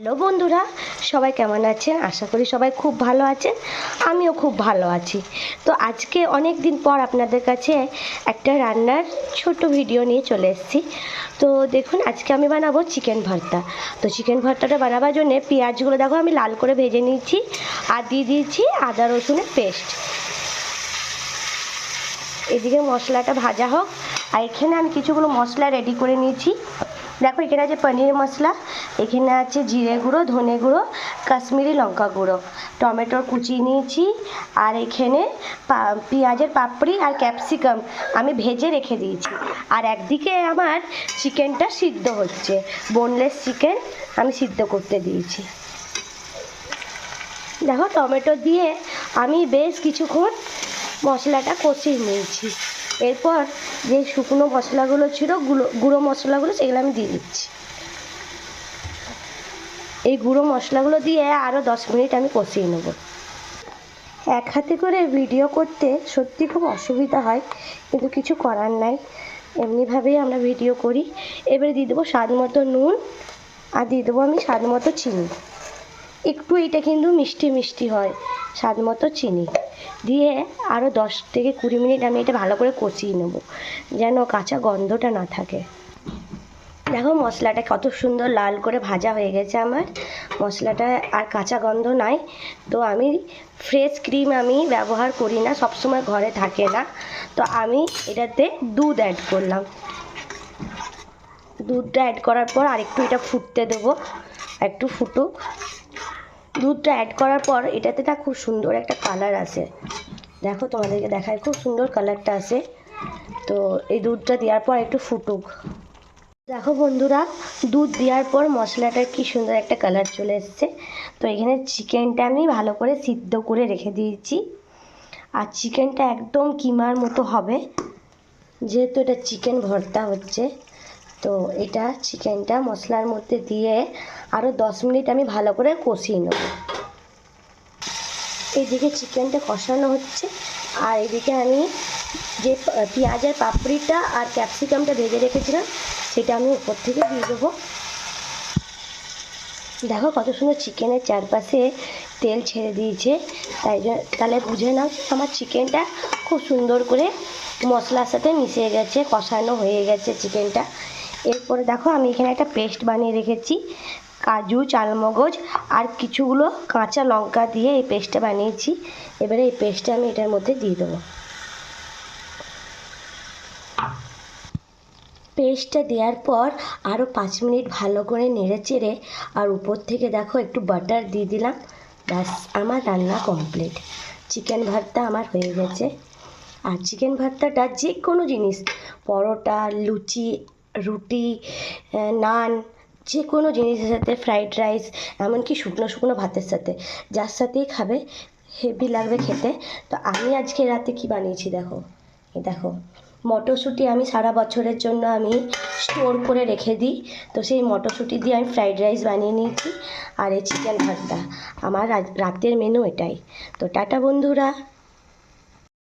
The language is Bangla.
হ্যালো বন্ধুরা, সবাই কেমন আছেন? আশা করি সবাই খুব ভালো আছেন। আমিও খুব ভালো আছি। তো আজকে অনেক দিন পর আপনাদের কাছে একটা রান্নার ছোট ভিডিও নিয়ে চলে এসেছি। তো দেখুন, আজকে আমি বানাবো চিকেন ভর্তা। তো চিকেন ভর্তাটা বানাবার জন্য পেঁয়াজগুলো দেখো আমি লাল করে ভেজে নিয়েছি আর দিয়ে দিয়েছি আদা রসুনের পেস্ট। এদিকে মশলাটা ভাজা হোক, আর এখানে আমি কিছুগুলো মশলা রেডি করে নিয়েছি। দেখো, এখানে আছে পনির মশলা, এখানে আছে জিরে গুঁড়ো, ধনে গুঁড়ো, কাশ্মীরি লঙ্কা গুঁড়ো, টমেটোর কুচি নিয়েছি, আর এখানে পেঁয়াজের পাপড়ি আর ক্যাপসিকাম আমি ভেজে রেখে দিয়েছি। আর একদিকে আমার চিকেনটা সিদ্ধ হচ্ছে, বোনলেস চিকেন আমি সিদ্ধ করতে দিয়েছি। দেখো, টমেটো দিয়ে আমি বেশ কিছুক্ষণ মশলাটা কষিয়ে নিয়েছি। এরপর যে শুকনো মশলাগুলো ছিল, গুঁড়ো মশলাগুলো, সেগুলো আমি দিয়ে দিচ্ছি। এই গুঁড়ো মশলাগুলো দিয়ে আরও 10 মিনিট আমি কষিয়ে নেব। এক হাতে করে ভিডিও করতে সত্যি খুব অসুবিধা হয়, কিন্তু কিছু করার নাই, এমনিভাবেই আমরা ভিডিও করি। এবারে দিয়ে দেবো স্বাদ মতো নুন, আর দিয়ে দেবো আমি স্বাদ মতো চিনি। একটু এটা কিন্তু মিষ্টি মিষ্টি হয়, স্বাদ মতো চিনি দিয়ে আরও 10 থেকে 20 মিনিট আমি এটা ভালো করে কষিয়ে নেব, যেন কাঁচা গন্ধটা না থাকে। দেখো, মশলাটা কত সুন্দর লাল করে ভাজা হয়ে গেছে আমার, মশলাটা আর কাঁচা গন্ধ নাই। তো আমি ফ্রেশ ক্রিম আমি ব্যবহার করি না, সবসময় ঘরে থাকে না। তো আমি এটাতে দুধ অ্যাড করলাম। দুধটা অ্যাড করার পর আরেকটু এটা ফুটতে দেবো, একটু ফুটুক। দুধটা অ্যাড করার পর এটাতে না খুব সুন্দর একটা কালার আসে। দেখো, তোমাদেরকে দেখায়, খুব সুন্দর কালারটা আসে। তো এই দুধটা দেওয়ার পর একটু ফুটুক। দেখো বন্ধুরা, দুধ দেওয়ার পর মশলাটার কি সুন্দর একটা কালার চলে এসছে। তো এখানে চিকেনটা আমি ভালো করে সিদ্ধ করে রেখে দিয়েছি, আর চিকেনটা একদম কিমার মতো হবে, যেহেতু এটা চিকেন ভর্তা হচ্ছে। তো এটা চিকেনটা মশলার মধ্যে দিয়ে আরও 10 মিনিট আমি ভালো করে কষিয়ে নেব। এইদিকে চিকেনটা কষানো হচ্ছে, আর এদিকে আমি যে পেঁয়াজের পাপড়িটা আর ক্যাপসিকামটা ভেজে রেখেছিলাম সেটা আমি উপর থেকে দিয়ে দেবো। দেখো কত সুন্দর চিকেনের চারপাশে তেল ছেড়ে দিয়েছে, তাহলে বুঝে নাও আমার চিকেনটা খুব সুন্দর করে মশলার সাথে মিশে গেছে, কষানো হয়ে গেছে চিকেনটা। এরপরে দেখো, আমি এখানে একটা পেস্ট বানিয়ে রেখেছি, কাজু, চালমগজ আর কিছুগুলো কাঁচা লঙ্কা দিয়ে এই পেস্টটা বানিয়েছি। এবারে এই পেস্টটা আমি এটার মধ্যে দিয়ে দেবো। পেস্টটা দেওয়ার পর আরও 5 মিনিট ভালো করে নেড়ে চেড়ে আর উপর থেকে দেখো একটু বাটার দিয়ে দিলাম। ব্যাস, আমার রান্না কমপ্লিট। চিকেন ভর্তা আমার হয়ে গেছে। আর চিকেন ভর্তাটা যে কোনো জিনিস, পরোটা, লুচি, রুটি, নান, যে কোনো জিনিসের সাথে, ফ্রাইড রাইস, এমনকি শুকনো শুকনো ভাতের সাথে, যার সাথেই খাবে হেভি লাগবে খেতে। তো আমি আজকে রাতে কি বানিয়েছি দেখো, দেখো মটরশুঁটি আমি সারা বছরের জন্য আমি স্টোর করে রেখে দিই। তো সেই মটরশুঁটি দিয়ে আমি ফ্রাইড রাইস বানিয়ে নিয়েছি, আর এই চিকেন ভর্তা আমার রাতের মেনু এটাই। তো টাটা বন্ধুরা।